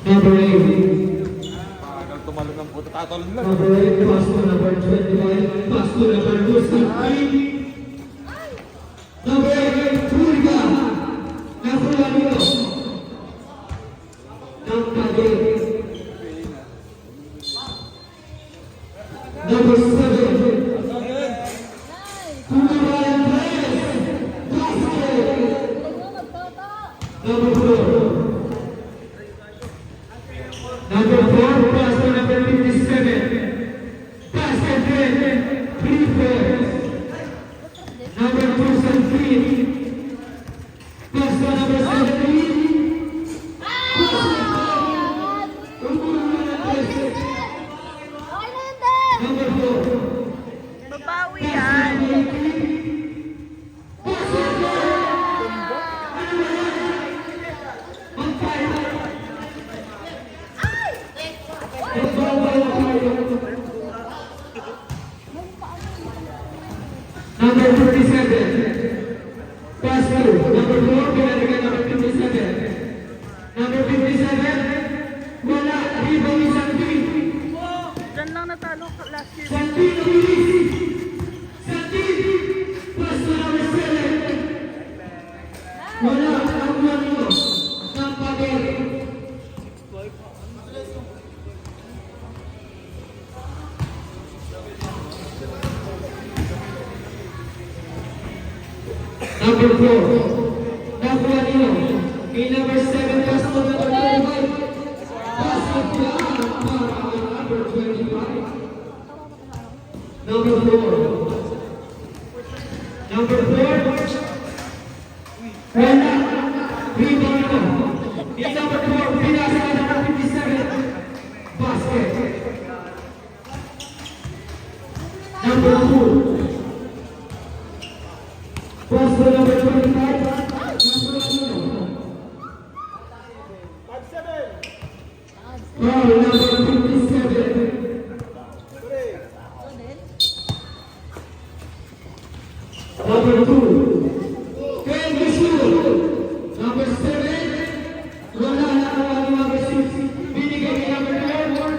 Number 8. Tumalon ng puto, tatalon lang. Number 8, pass to number 25. Pass to number 2, Santi. Number 8, Purga. Nafulanito. Nampade. Number 7. Kumabayan Reyes. Basket. Number 4. Number 4, pass to number 57. Basket red. 3-4. Number 2, Santi. Pass to number 17. Number 4. Babawi yan. Number 57. Pass through. Number 4, pinalikan number 57. Number 57, wala. Rebound ni Santi. Diyan lang natalo last year. Santi, nabilis. Santi. Pass to number 7. Wala. Ang manino. Nampade. Number 4, Nafulanino. In number 7, pass to number 25. Basket down para ang number 25. Number 4. Number 4. Wala. Rebound ito. In number 4, pinasa ka number 57. Basket. Number 2. Pass to number 25. Nafulanino. Foul number 57. Number 2. Ken Bishul. Number 7. Wala na ang number 6. Binigay ni number 12.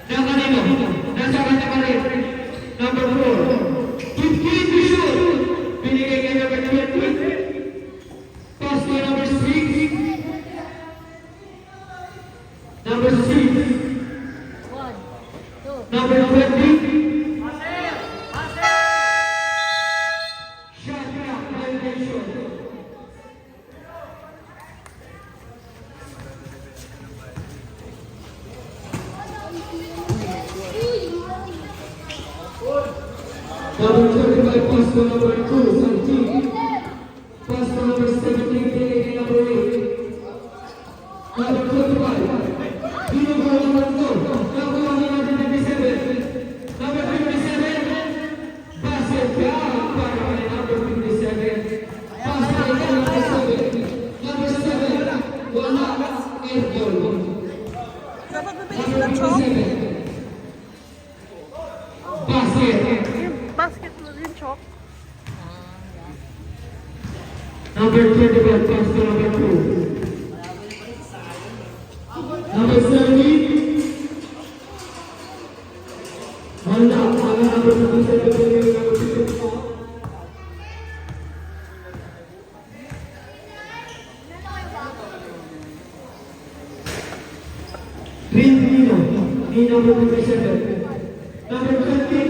Nakanino. Nasa kanya pa rin. Number 4. Ken Bishul. Binigay kay number 20. Pass to number 6. Number 6. Number 20. Shot clock violation. Number 25, pass to number 2, Santi. Pass to number 17, pinigay number 8. Number 25. Binugawa naman ito. Nakuha ni number 57. Number 57. Basket down para kay number 57. Basket kay number 7. Number 7. Wala. Airball. Dapat bibili Number ng chok. 57. Basket. Yung basket mo din chok. Number 21. Pass to number 2. Number 17. Wala. Wala number 57. Number 54. Rindino. Ni number 57. Number 20.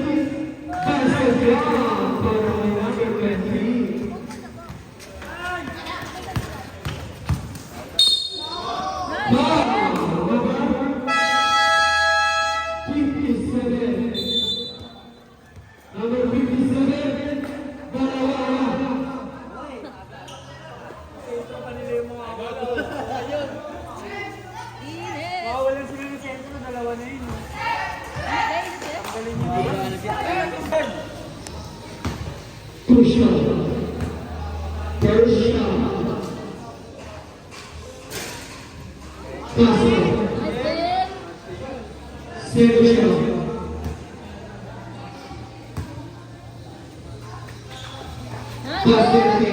Basket down para kay number 20. Number 57, Balawala. Walang sila ni Sentro, dalawa na yun. Tusha. Persha. Pasa. Sergio. Pasente.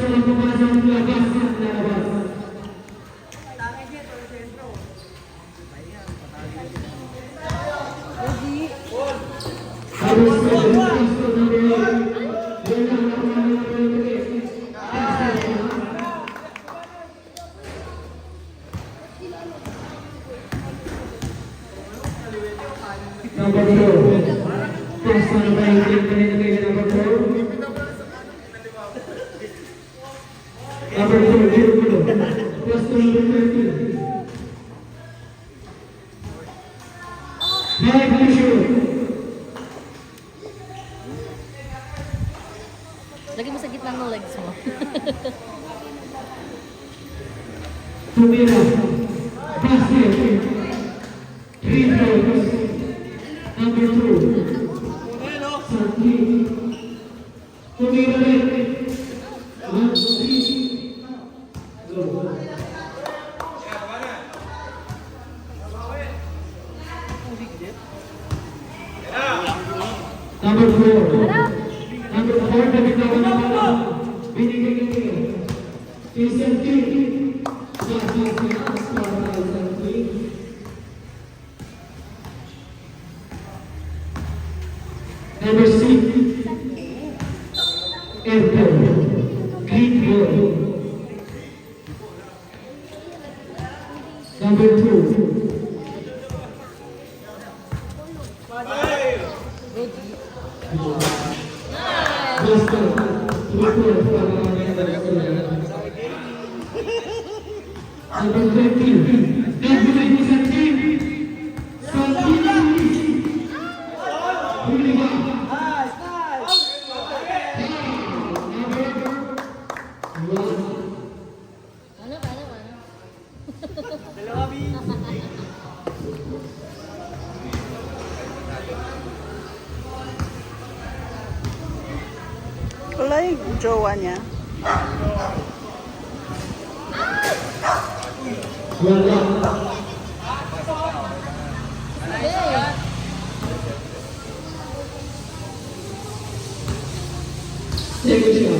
na pumasok ng labas at lalabas. Number 7, pasok number 8. Wala na number 8. Number 4. Pasok number 18. Number 4. Number 4, Girogulo. Pasok number 13. Mike Lucio. Lagi mo sa gitna ng legs mo. Tumira. Basket. 3 points. Number 2. Santi. Tumira rin. 1, 3. Go. Number 4. Number 4 na bitaw na pala. Binigay niya. Si Santi. Number 6. Airport. Green ball. Number 2. Master. Number 13. Everybody Santi. Santi. Huliga. Wala yung jowa niya. Wala. Second shot.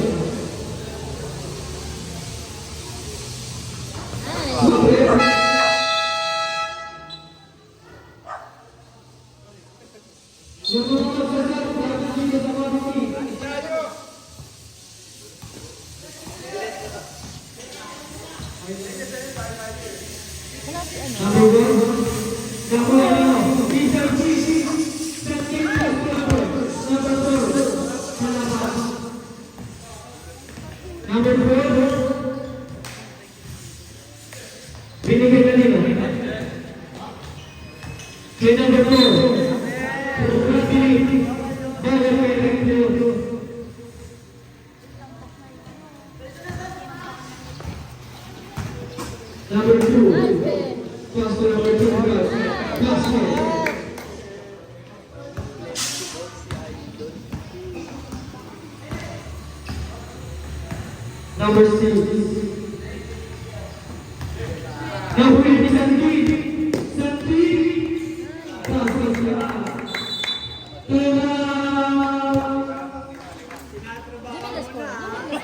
Yung mga kasasal, pagkakasino sa quality. Number 1. Number 1. Peter G. Santi. Number 4. Salamat. Number 4. Binigay na nila. Kay number 4. Congratulate. Bawal kay Recto. Number 2. Pastor number 2. Pastor. Number 6. Number 8, Santi. Santi. Pastor siya. Tara.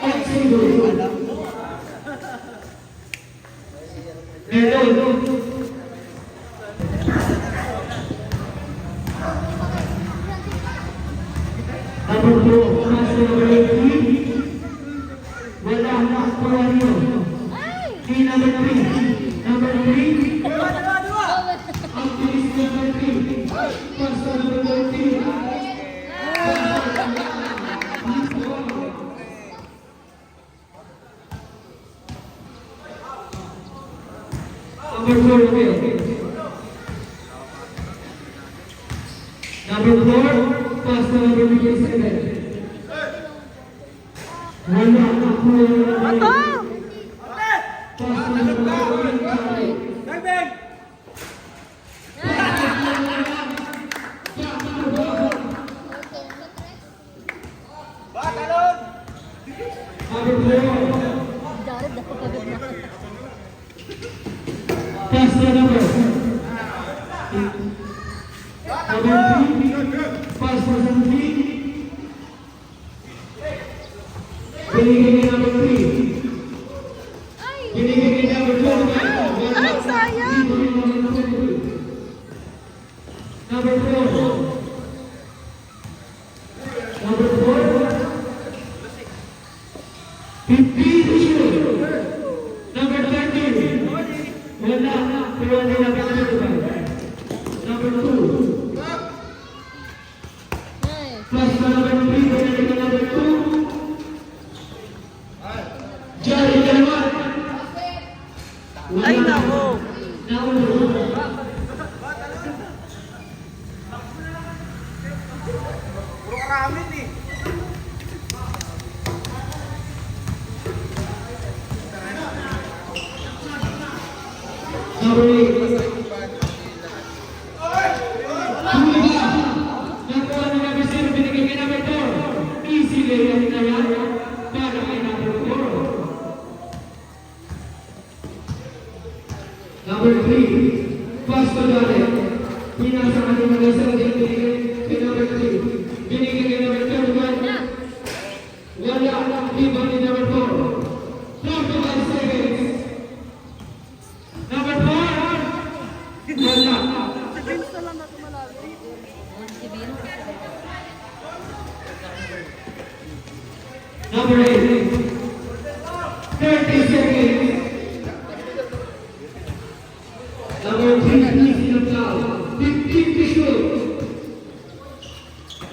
Excellent. Hello. Number 2, Pastor number 18. Wala na ako rin. Key number 3. Number 3. Activist number 3. Pastor number 13. Number 4, okay. Number 4, Pastor number 27. Wala na ako rin. Ito! Pastor number 13. Dagbeng! Batalon! Number 4. Jared, ako pagod na. Pastor number 3. Pastor number 3. Binigay number 3. Wala. Pero hindi na pinatutupad. Number 2. Ay. Plus na number 3. Pinatutupad na number 2. Jari dalawa. Ay, nako. Puro karamin eh. Number 8. Nakuha ni number 0, binigay kay number 4. Easy layup na yan para kay number 4. Number 3. Pass to Jared. Pinasa ka ni number 7, binigay kay number 3. Binigay kay number 31. Wala. Iba ni number 4. 45 seconds. Number 4. Wala. Si Vince na lang natin malaki. Si Vince. Number 8. 30 seconds. Number 3, easy na foul. 15 to shoot.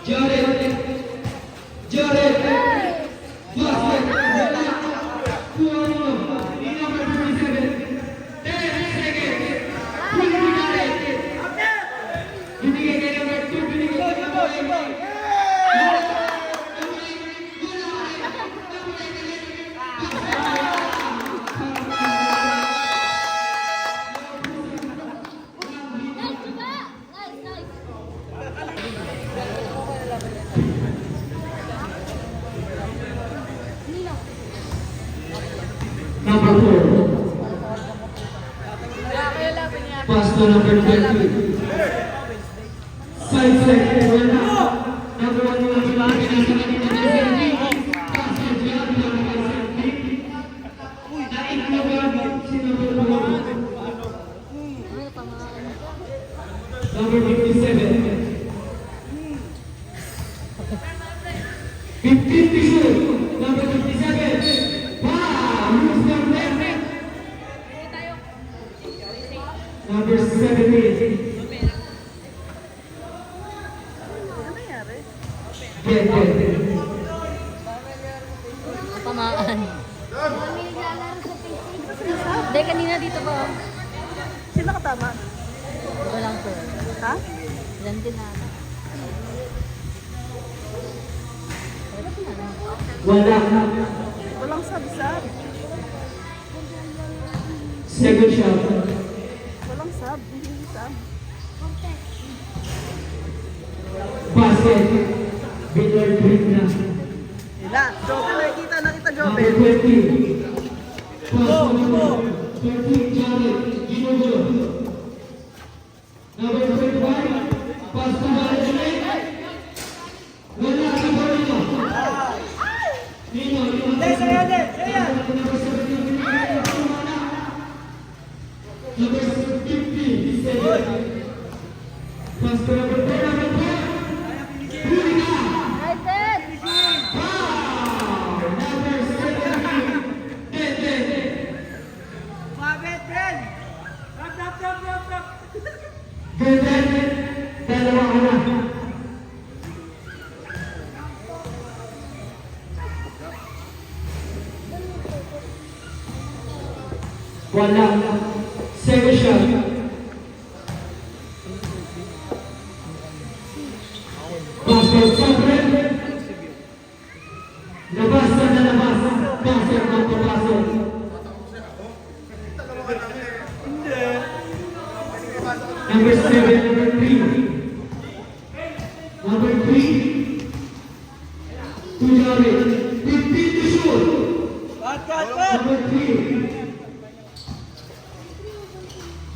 Jared. Jared. Basket. Wala. Kuha mo. Ni number 37. 10 seconds. Kuha mo Jared. Binigay kay number 2. Binigay kay number 8. Number 4. Pass to number 20. Side second. Wala. Number 1 yung pinaka sa kanina ng 17. Pass to Gian para kay 17. Naitlaban si number 1. Ay, tamaan. Number 57. 15 to shoot. Number 57. Wow! Use the left. Number 17. Ano nangyari? Get. Tamaan. Hindi, kanina dito ba? Sino katama? Walang po. Ha? Ilan din na. Wala. Walang sab-sab. Second shot. Walang sab. Hindi sab. Basket. Billard break na. Ila. Jobel, nakikita na kita, Number Jobel. 20. Pass to number 13. Jared. Ginojo. Number 21. Pass to Jared ulit. Wala. Number 1. Nino. Number 17. Number 50. Pass to number 4. Number 4. Huli ka. Ay, Ted! Wow! Number 17. 10. Ganyan. Dalawa ka na. Wala. Second shot. Basket sobre. Labas na labas. Basket ng papasok. Number 7, number 3. Number 3. Tujari. 15 to shoot. Number 3.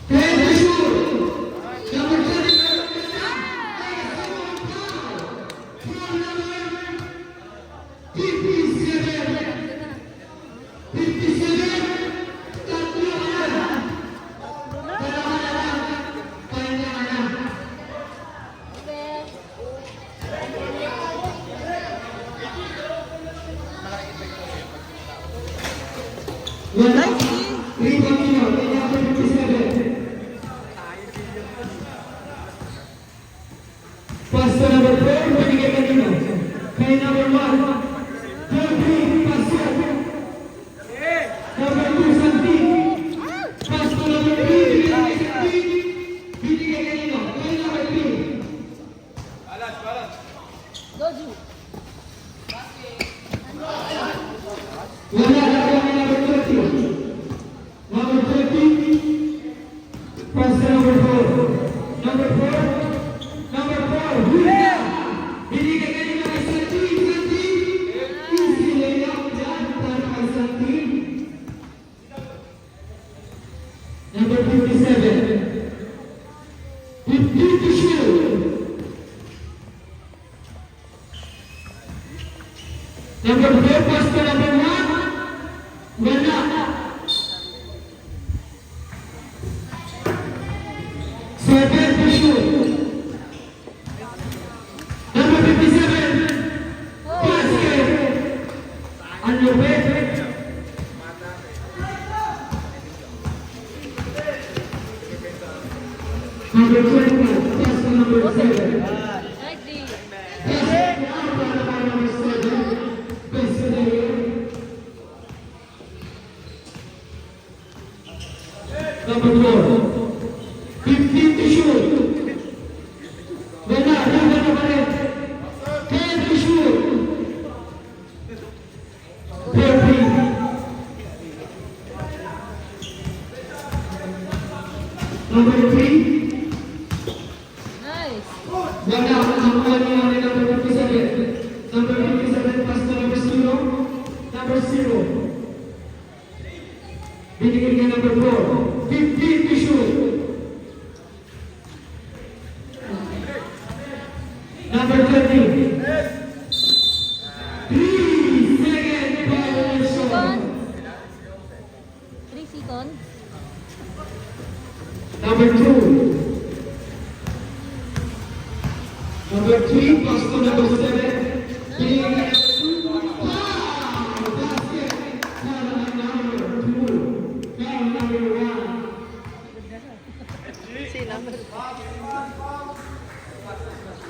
10 to shoot. Number 10. Rebound nyo, kaya 57. Kay number 1, Jordi Pasio. Number 2, Santi. Pass to number 3, binigay kay Santi. Binigay kanino? Kay number 3. Goju. Wala na kami number 30. Number 30. Pass to number 4. Number 4. Number 4. Hulga. Binigay kanino kay Santi. Santi. Easy layup dyan para kay Santi. Number 57. 50 to shoot. Number 4, pass to number 1. Wala. 7 to shoot. Number 57. Basket. Ang lupit. Number 21, pass to number 7. Right D. Number 4, 15 to shoot. Wala, wala na pa rin. 10 to shoot. 13. Number 3, Nice. wala, ang kanya ni number 57. Number 57, pass to number 0. Number 0. Binigay ka number 4. 15 to shoot. Number 30. 3-second violation. Second. 3 seconds. Number 2. Number 3, pass to number 7. Binigay ka number 2. Wow! Basket. Para ang number 2. Para number 1. Sila.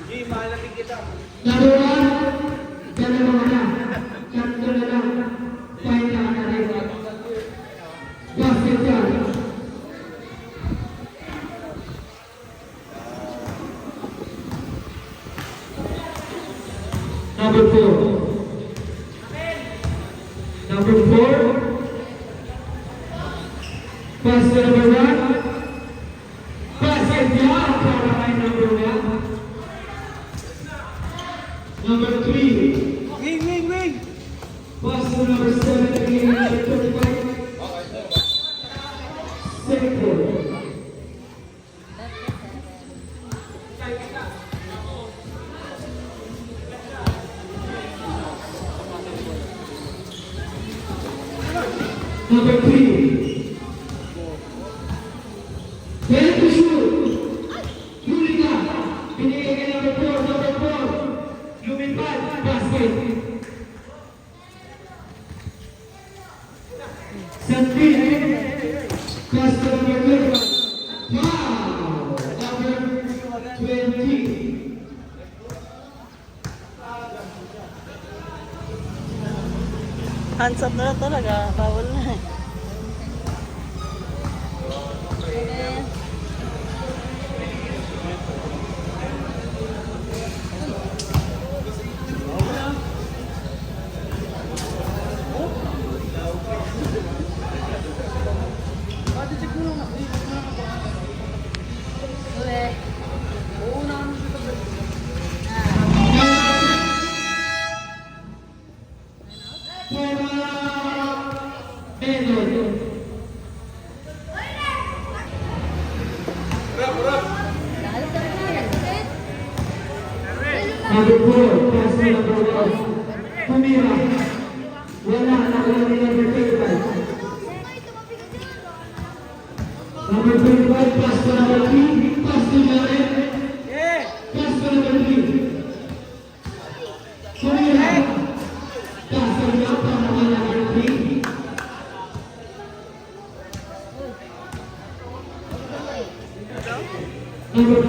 G, mahal natin kita. Number 1, dalawa na. Tatlo na lang. Fight na ka rin. Basket yan. Number 4. Number 4. Pass to number 1. Basket yan para kay number 1. Number 3. Wing! Pass to number 7 again, number 35. Second. Number 3. 10 to shoot. Hulga. Binigay kay number 4. Number 4. Lumipad. Basket. Santi. Pass to number 21. Wow. Number 20. Hands up na lang talaga. Bawal na eh. Seven. Uwe. Lalo ka rin. Number 4, pass to number 1. Tumira. Wala, nakuha ni number 35. Number 35, pass to number 3. Pass to Jared. Pass to number 3. Tumira. Pass to number 3. Number 4.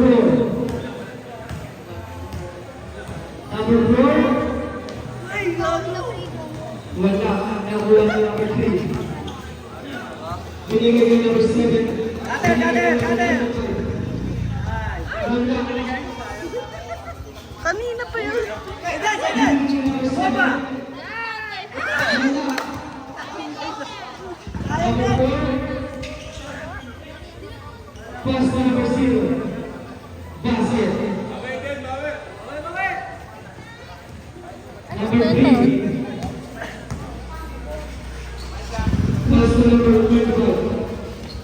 Number 4. Binigay niya number 7. Kanina pa yun. Pass to number 0. Basket. Number 3. Pass to number 12.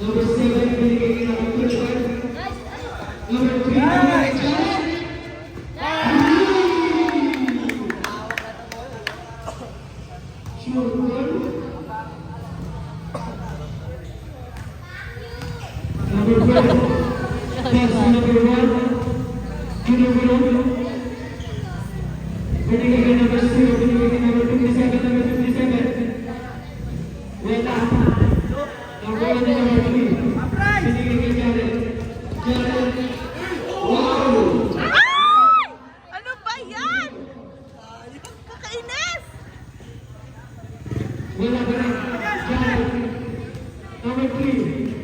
Number 7, binigay niya number 25. Number 3. Sure goal. Number 12. Pass to number 1. Binigay niya number 0. Binigay niya number 57. Number 57. Wala. Number 1 and number 3. Binigay niya Jared. Jared. Wow! Ay! Ano ba yan? Kakainis! Wala ka rin. Jared. Number 3.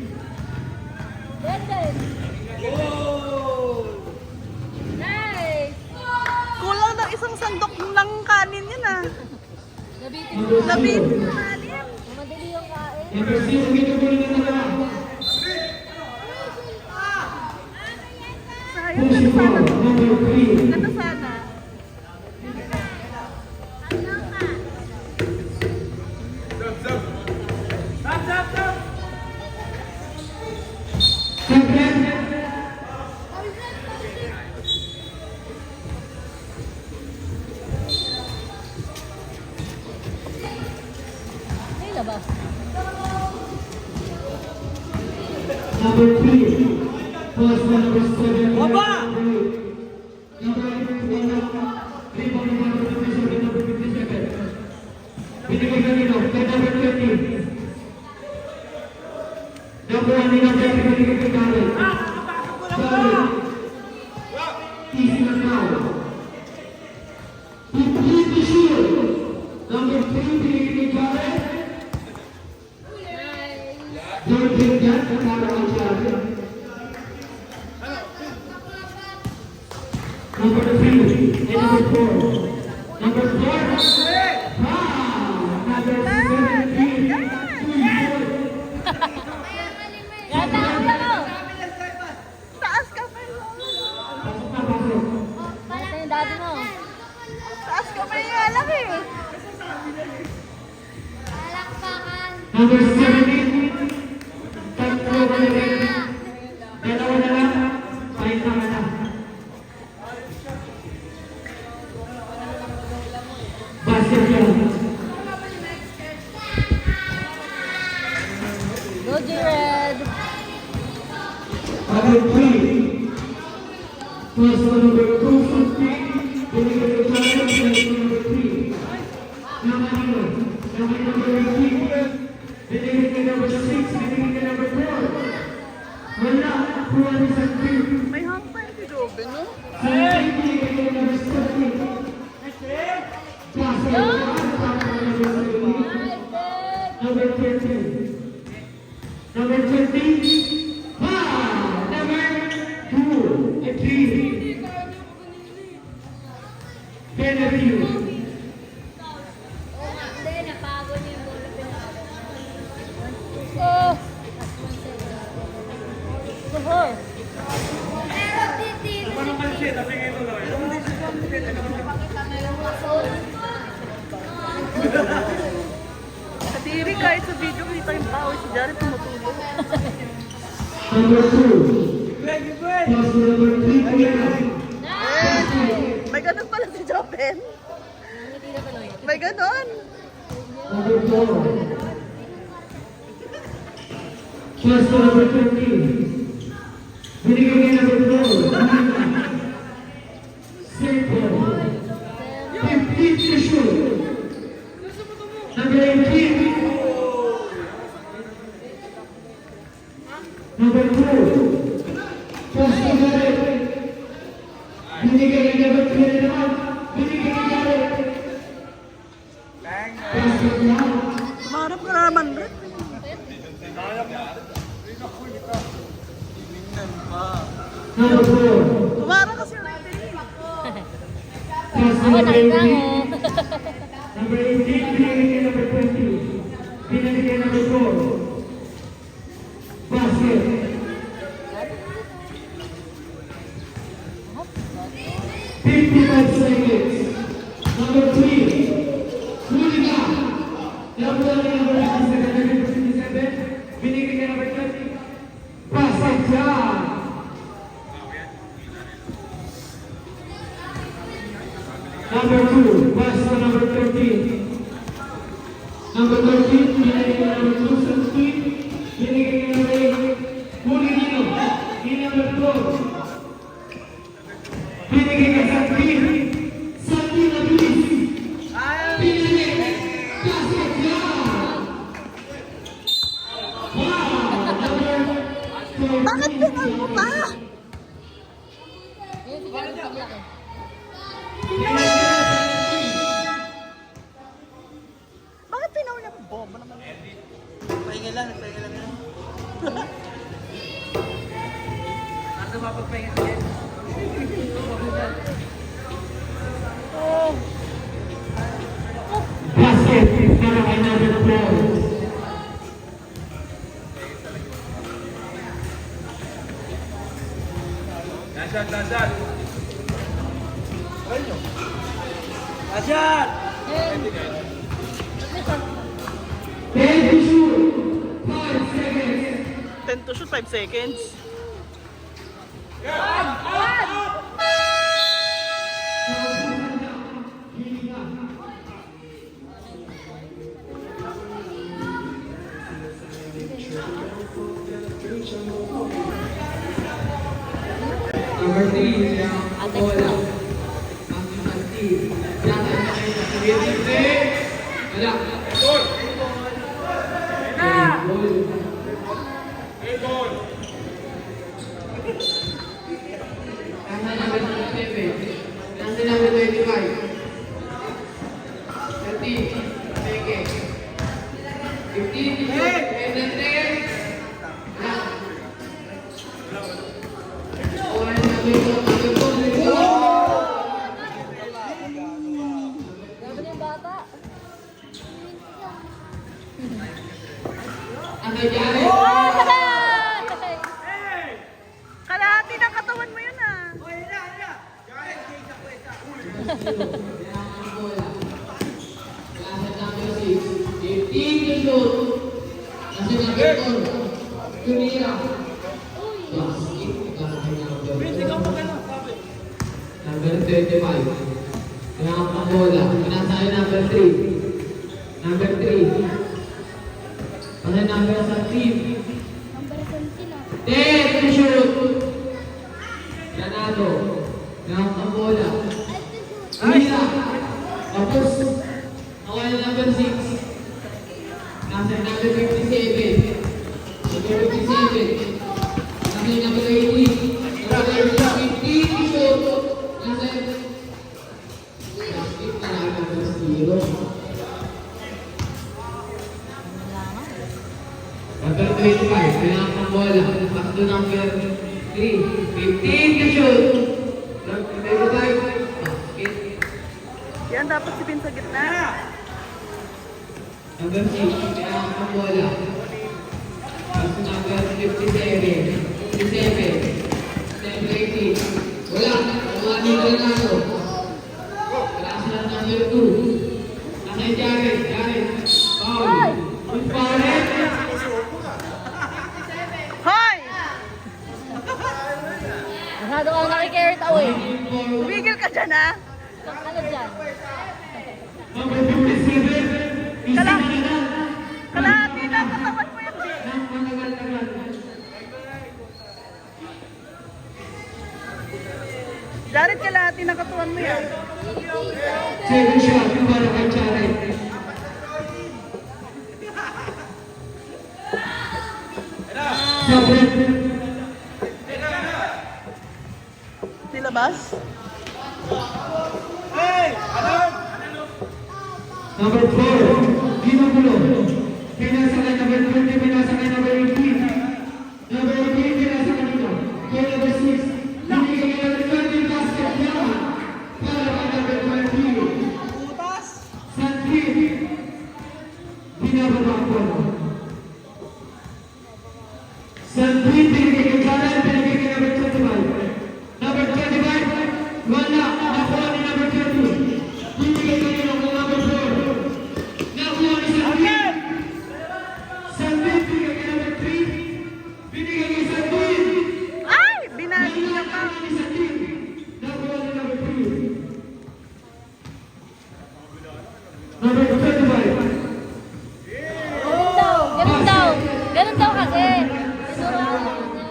Brandon. Nice. Kulang ng isang sandok ng kanin yun ah. Nabitin Number mo. Labit 0. na kanin. Madali yung kain. Number 0. Ginugol na dalawa. Sayang na sana. Number 3. Ano sana? Ay, labas. Number 3. Pass to number 7. Baba! Number 8. Wala. Rebound ni number 57. Number 57. Binigay kanino? Kay number 20. Number 1 ni number 3. Binigay kay Jared. Jared. Easy na now. Complete the shield. Number 3. Binigay kay Jared. Nice. Don't take that. Para ang Jared. Number 3 and number 4. Number 4. Number 17. Gata, ulo mo. Taas ka pa yun. Ito yung daddy mo. Taas ka pa yun. Alam eh. Number 17. Tatlo ba na rin? Dalawa na lang. Pahinta ka na. Basket lang. Go, Jared. Number 3. Pass to number 250. Binigay kay Jared. Binigay kay number 3. Naman number 18. Binigay kay number 6. Binigay kay number 4. Wala. Kuha ni sa 3. May hang pa yun si Robin, no? Binigay kay number 17. Pass to number 17. Nice, Number 20. Number 20. Number 2 and 3. Beneview. Oo nga, hindi, napagod yung goal. Oh! Oho! Paano pansit? Kasi ngayon ito gawin. Sa TV kahit sa video kita yung tao si Jared tumutulog. Number 2. Pass to number 3. Kuya. May ganun pala si Joven. Hindi na tuloy. May ganun. Number 4. Pass to number 20. Binigay kay number 4. Simple. 15 to shoot. Number 18. Number 2. Pass to Jared. Binigay kay number 3 naman. Binigay kay Jared. Pass to Jared. Marap ka na naman rin. Nakalap na Number 4. Tumara kasi yung referee. Pass to Ako number nakita 18. ko. Number 18, binigay kay number 20. Binigay kay number 4. Basket. 55 seconds. Number 3. Hulga. Number 57. Binigay kay number 20. Basket job. Number 2, pass to number 13. Number 13, binigay kay number 2 sa speed. Binigay kay number 8. Huli nino. Di number 4. Binigay kay Santi. Santi na bilis. Binigay. Basket job. Wow! Number 13. Bakit pinal mo pa? Ayun, siguro sa laki. Bakit pinaw niya? Bomba naman. Pahinga lang yan. Ano mapagpahinga siya? Basket para kay number 4. Dasyat! Dasyat! Ten to shoot. 5 seconds. 10 to shoot, 5 seconds. Number 3, Ate. bola. Ang Santi. Yata na kayo sa Santi. Wala. Goal. Nasa number 27. Nasa number 25. 30. Sige. 15. And then 10. Wala. Grabe na yung bata. Ang nangyari. Kalahati ng katawan mo yun ah. Nasa number 6. 15 to shoot. Nasa number 4. Tumira. Basket. Number 25. Kaya ang bola. Pinasa yung number 3. Number 3. Kasi number sa team. Number 17 ah. 10 to shoot. Ganado. Kaya ang bola. Tumira. Tapos, nawala yung number 6. Nasa number 57. Number 57. Nasa yung number 18. Number 15 to shoot. Nasa basket na lang number 0. Number 25, kailangan ng bola. Pass to number 3. 15 to shoot. Number 25, basket. Yan, dapat si Vin sa gitna. Number 6, kailangan ng bola. Pass to number 57. 57. Number 18. Wala. Wala ni Granado. Klase ng number 2. Nasa Jared. Jared. Foul. Yung foul rin. Hoy! Masyado kang nakikarry away. Tumigil ka dyan ah. Ano dyan? Number 57. Isa Kala- na lang. Kalahati ng katawan mo yun. Vin. Nang managal-tagal. Jared, kalahati ng katawan mo yan. Second shot, yung para kay Jared. Sabret. Nilabas? Number 4, Ginagulo. Pinasa kay number 20, pinasa kay number 18. Number 18, pinasa kanino. Kay number 6, 3, binigay kay Jared, binigay kay number 25. Number 25, wala. Nakuha ni number 30. Binigay kay number 4. Nakuha ni Santin. Santin, binigay kay number 3. Binigay kay Santin. Ay! Binagi niya pa. Nakuha ni Santin. Nakuha ni number 3. Number 25. Ganun daw. Ganun daw. Ganun daw kasi. Tinuro ko lang niya.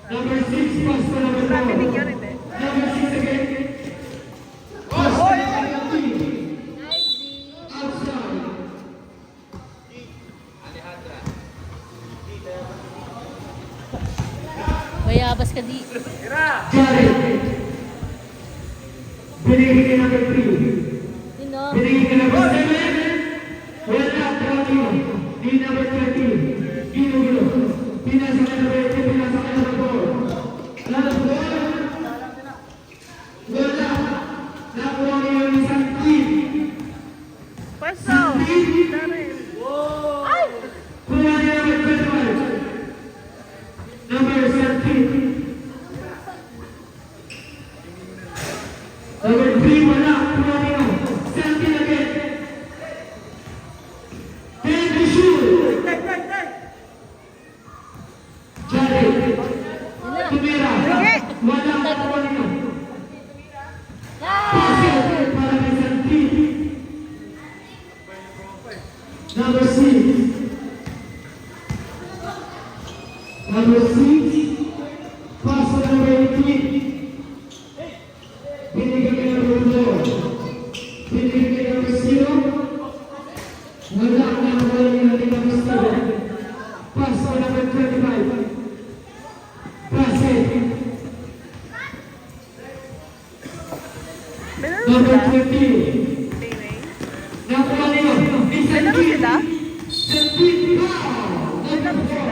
Number 6, pass to number 4. Sabi ni Karen eh. Number 6 again. Pass to number 3. Nice, D. Outside. Bayabas ka, di. Jared. Binigay kay number 3. Sino? Binigay kay number 7. Wala, Tawagyo. Di number 30. Gino. Pinasa kay number 8. Pinasa kay number 4. Number 4. Wala. Nakuha niyo ni Santin. Pwesto! Daryl. Ay! Kuha niya number 25. Number 17. Number 3, wala. Kuha niyo. 17 again. 10 to shoot. Jared. Tumira. Wala. Kuha niyo. Pasok para kay Santin. Number 6. Number 6. Pass to number 18. Binigay kay number 4. Binigay kay number 0. Wala na wala ni number 7. Pass to number 25. Pass it. Meron Number sila? 20. Anyway. Nakuha niyo. Meron sila? Number 4.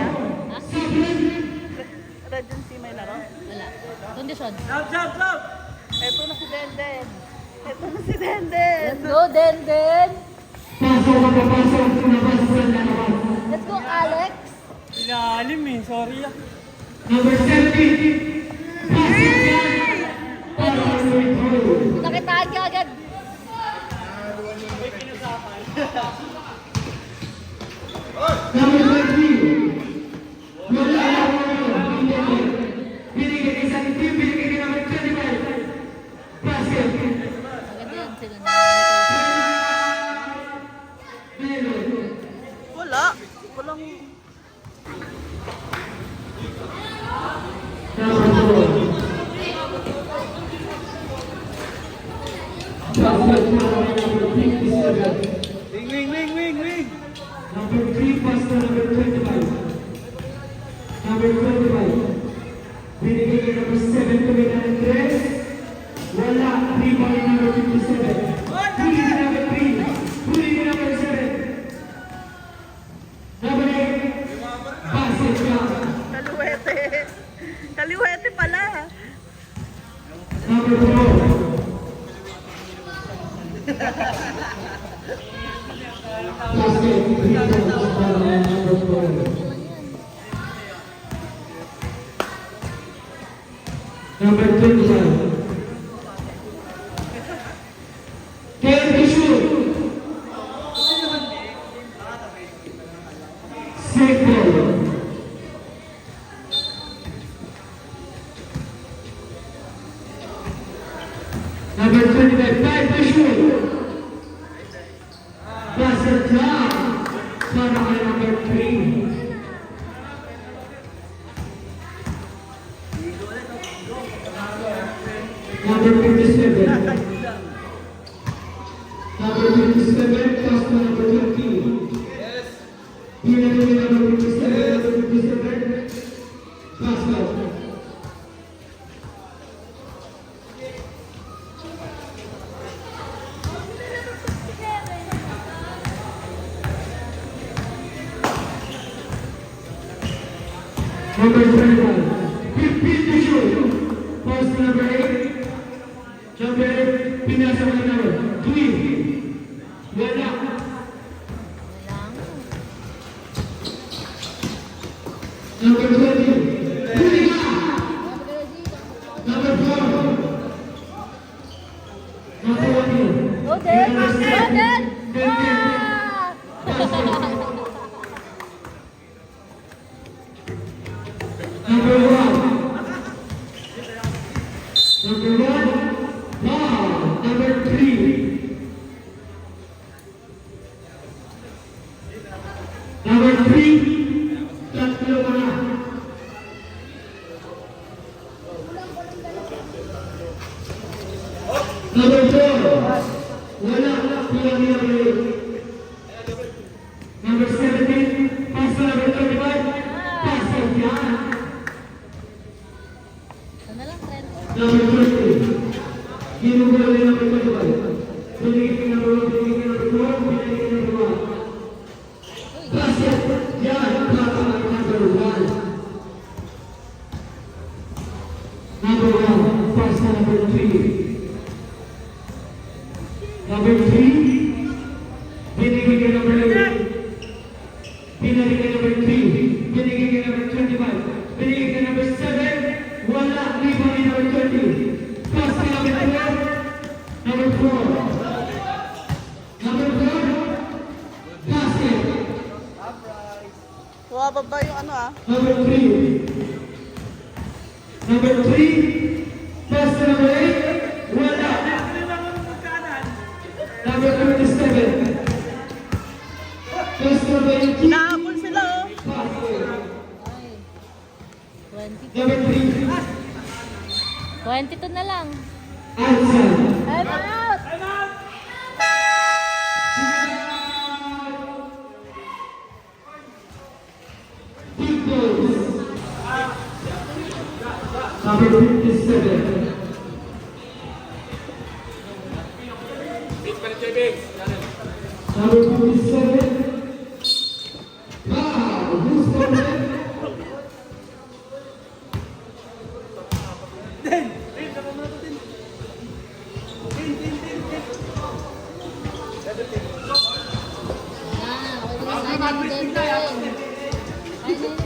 Regency may laro? Wala. Kondisyon. Eto na si Denden. Eto na si Denden. Let's go, Den. Pasok ka papasok. Nabasan na naman. Let's go, Alex. Ilalim eh, sorry ah. Number 17. Pasok yan. Para sa withhold. Nakitaan ka agad. Number 13. Wala ako. Binigay kay Santin. Binigay kay number 25. Pasok. Agad yan sila na. Meron. Wala. Walang... Number 4. Pasok na number 57. Wing. Number 3, pass to number 25. Number 25. Binigay kay number 7 to win ang Andres. Wala. 3 ball number 57. Huli ni number 3. Huli ni number 7. Number 8. Pass it lang. Kaliwete. Kaliwete pala. Number 4. Pass it. Number 4. Number 25. 10 to shoot. Safe ball. Number 25. 5 to shoot. Pass it down. Para kay number 3. Number 57. Number 57, pass to number 13. Pinatuloy number 57, number 57. Pass out. Number 25. 15 to shoot. Pass to number 8. Number 8, pinasa mo na number 3. Wala. Lang. Number 20. Huliga. Number 4. Number 1. Go, Den! Go, Den! Number 1. Number 1. Wow. Number 3. Number 3. Tatlo ka na. Number 4. Wala. Kulang ni number 8. Number 17. Pass to number 25. Pass out yan. Ano lang, friend? Number 20. Ginugulo ni number 25. Pinigil number 1. Pinigil number 4. Pinigil number 1. Pass it. Yan. Para ang number 1. Number 1. Pass to number 3. Number 3. Binigay kay number 11. Binigay kay number 3. Binigay kay number 25. Binigay kay number 7. Wala. Libo ni number 20. Pass to number 12. Number 4. Number 4. Pass it. Bumababa yung ano ah. Number 3. Number 3. Pass to number 8. Wala. Number 27. Pass to number 18. Nahabol sila oh. Pass it. Ay. 20. Number 3. 22 na lang. Answer. Time out! Big balls. Number 57. Number 57. Wow, who's for it?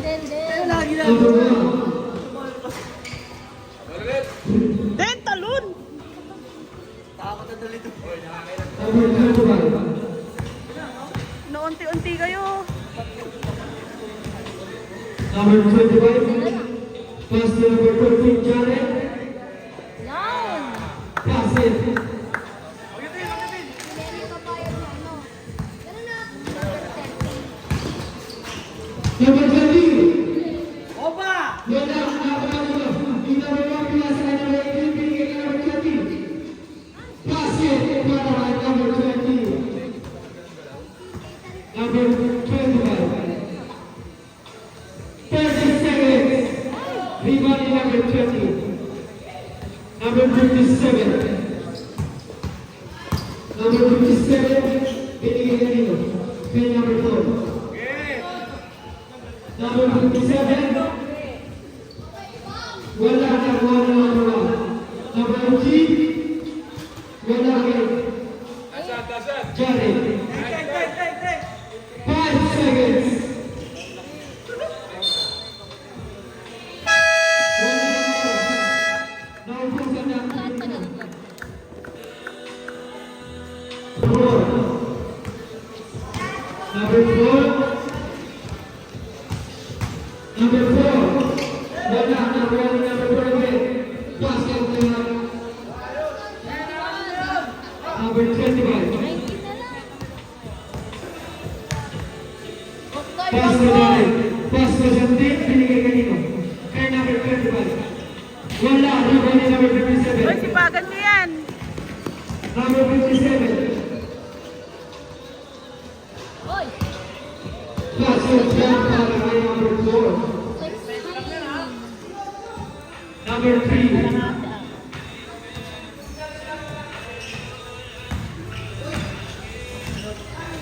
Number 1. Den, talon! Number 21. Naunti-unti kayo. Number 25. Pass to number 14, Jared. Down! Pass it. Number 20. Opa! Wala, nakakalaman mo. Inabawang pinasa ka number 18, binigay ka number 20. Pass it para kay number 20. Number 25. 30 seconds. Rebound in number 20. Number 57. Number 57. Binigay ka nito. Kay number 4. Number 57. Wala ka, wala. Number 18. Wala ka. Jared. 5 seconds. Naubos ka na. Number 4. Number 4. Wala na, number 4 again. Pass out to number 25. 19 na lang. Pass to Jared. Pass to Sandeep. Binigay kanino? Kay number 25. Wala, rebound ni number Uy, 57. sipagan niyo yan. Number 57. Oy! Pass out dyan para kay number 4. 16. Number 3.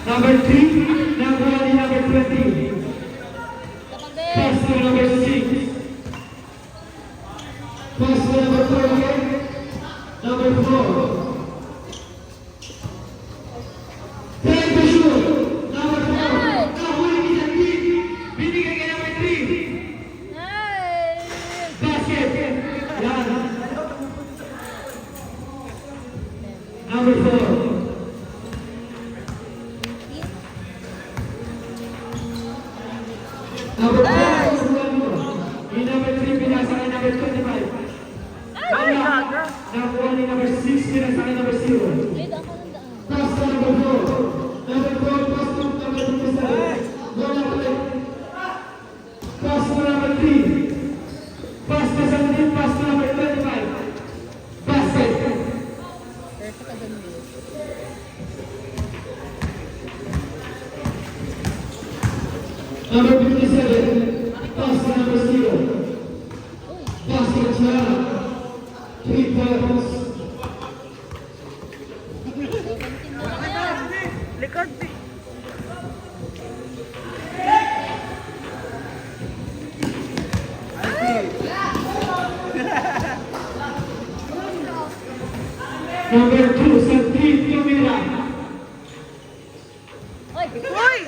Number 3. Number 1 number 20. Katabi! Pass to number 6. Pass to number 4 again. Number 4. Time to shoot. Number 4. Nahuli ni Sandeep. Binigay kay number 3. Number 4, in number 3, pinasa kay number 25. Ay, gaga. Nakuha ni number 6, pinasa kay number 0. Wait, ako ng daan. Pass to number 4. Number 4, pass to number 27. Wala ulit. Pass to number 3. Pass to 17, pass to number 25. Basket. Perfect ka dun, Will. Number 57, pass to number 0. Basket siya. 3 points. 17 na lang yan. Likod. Number 2, Sandeep Tumira. Oy! Uy!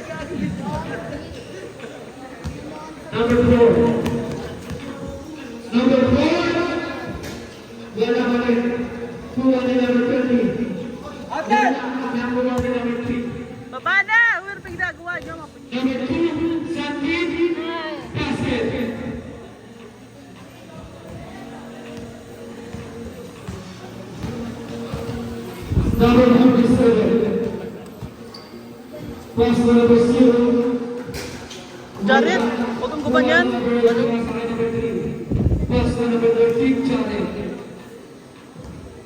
Number 4. Number 4. Wala pa rin. Kuha ni number 20. Wala. Nakuha ni number 3. Baba na! Uy, ano ginagawa niyo? Number 2, Sandeep. Basket. Number 47. Pass to number 0. Jared, huwag kang gumanyan. Pass to number 13, Jared.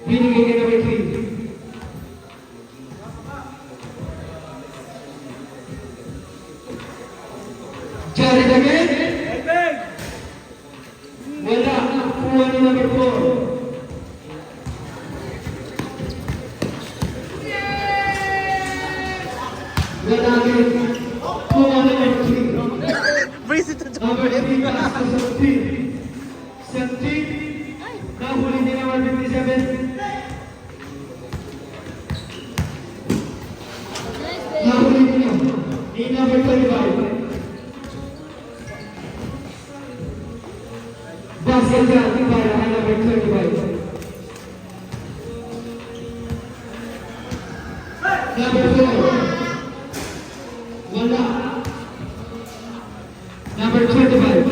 Binigay kay number 3. Jared again. Wala. Kuha ni number 4. Wala again. Kuha ni number 3. Brace it to Number 3, pass to 17. 17. Nahuli ni number 57. Nice, babe. Nahuli niya. Ni number 25. Basket dyan para kay number 25. Number 4. Wala. Number 25.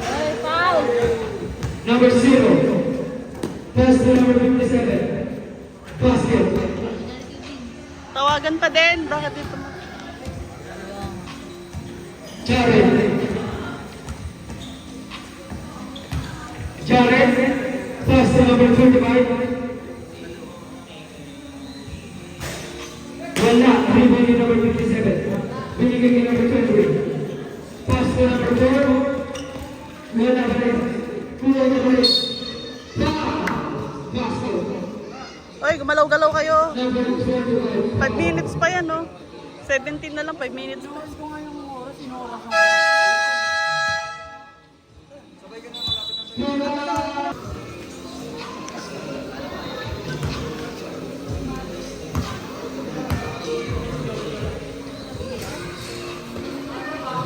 Oy, foul! Number 0. Pass to number 57. Basket. Tawagan pa din. Bakit dito mo? Jared. Jared. Pass to number 25. Wala. Rebound ni number 57. Binigay kay number 20. Pass to number 4. Wala pa rin. Kuha na ulit. Basket. Oy, gumalaw-galaw kayo. Number 25. 5 minutes pa yan, no? 17 na lang, 5 minutes pa.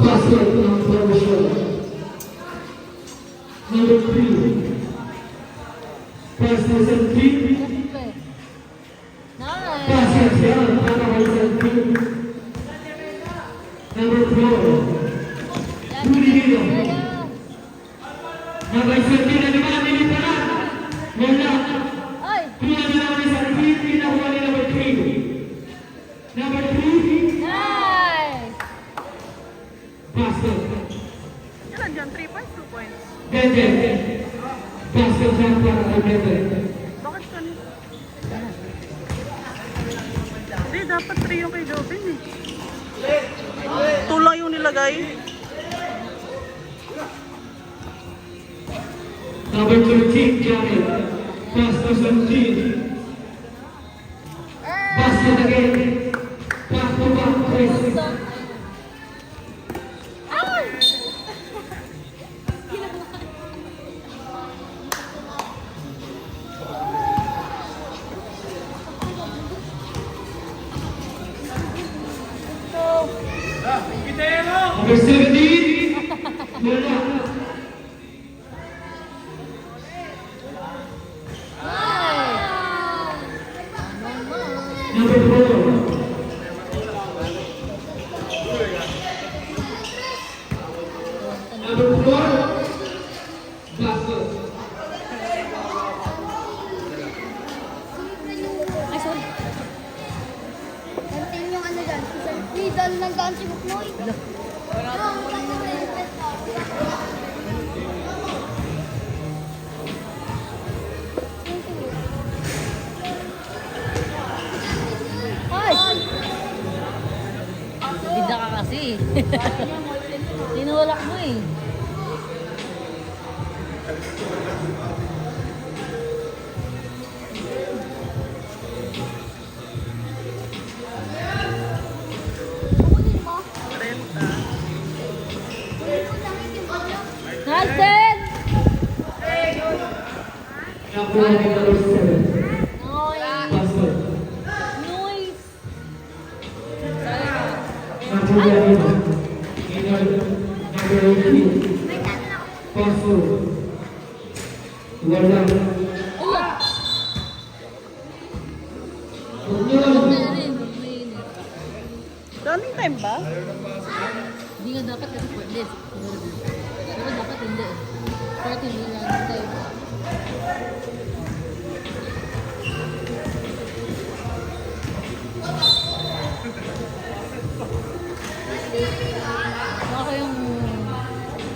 Basket ng Provision. Number 3. Pass to 17. Nice! Basket yan para kay 17. Number 4. Huli dito. Number 17 na naman, niliparan. Wala. Oy! Kuha na naman sa 3, pinakuha ni number 3. Number 3, Nice! basket. Ilan dyan? 3 points, 2 points? Dede. Basket yan para kay Dede. Bakit kanina? Hindi, dapat 3 yung kay Jobin eh. 2 lang yung nilagay. Number 13, Jared. Pass to 17. Basket again. Back to back, Chris. Ow! Number 17. Wala. Number 4. dahil nandaan si Buknoy. Ay! Bida ka kasi. Tinulak mo eh. Nelson! Nakuha ni number 7. Noise! Pastor. Noise! Nakuha ni number 18. Pastor. Wala. Running time ba? Hindi nga dapat kasi for this. Pero dapat hindi eh. Dapat hindi lang tayo. Ako yung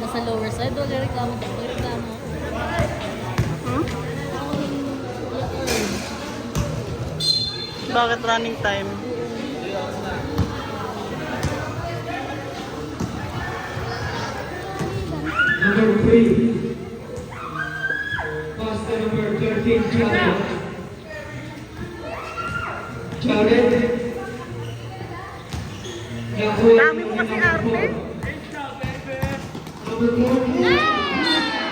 nasa lower side, wala reklamo dito. Reklamo. Hmm? Ako yung earn. Bakit running time? Number 3. Pastor number 13, Jared. Jared. Nakuha Dami mo kasi arte. Number 4.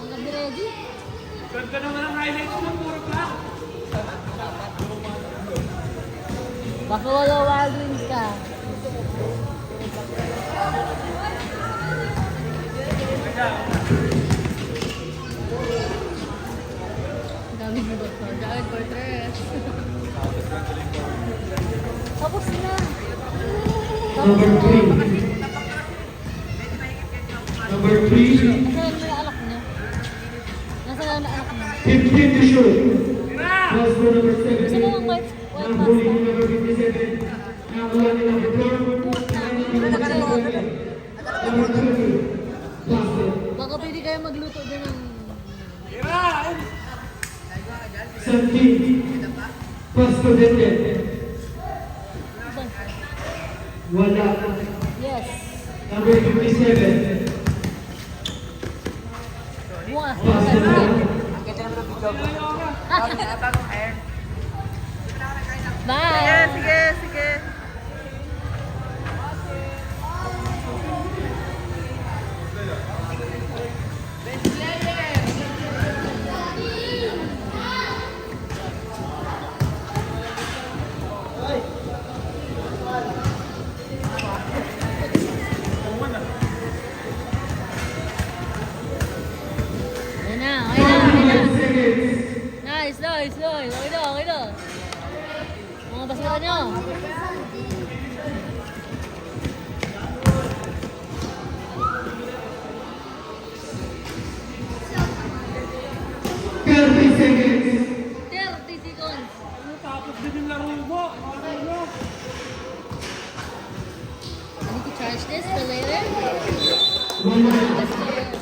Ang ready? Ganda naman ang highlights mo, puro black. Baka wala wild wings ka. Dami mo ba ito? Dahil for tres. Tapos na. Number 3. Number 3. Nasaan mo yung alak niya? Nasaan ang alak niya? 15 to shoot. Pastor number Gusto mo 17. ng white Nahuli ni pasta? number 57. Nakuha ni number 4. Number 20. Pastor. Baka pwede kayo magluto din ng... 17. Pastor Dende. Wala. Yes. Number 57. Mua. Pastor Dende. Bye. Sige, sige. Ayun na, okay na, okay na. Nice, nice, nice. Okay na, okay na. Mga basura nyo. Seconds. 30 seconds. Tapos din yung laro mo. I need to charge this for later. One minute. Let's go.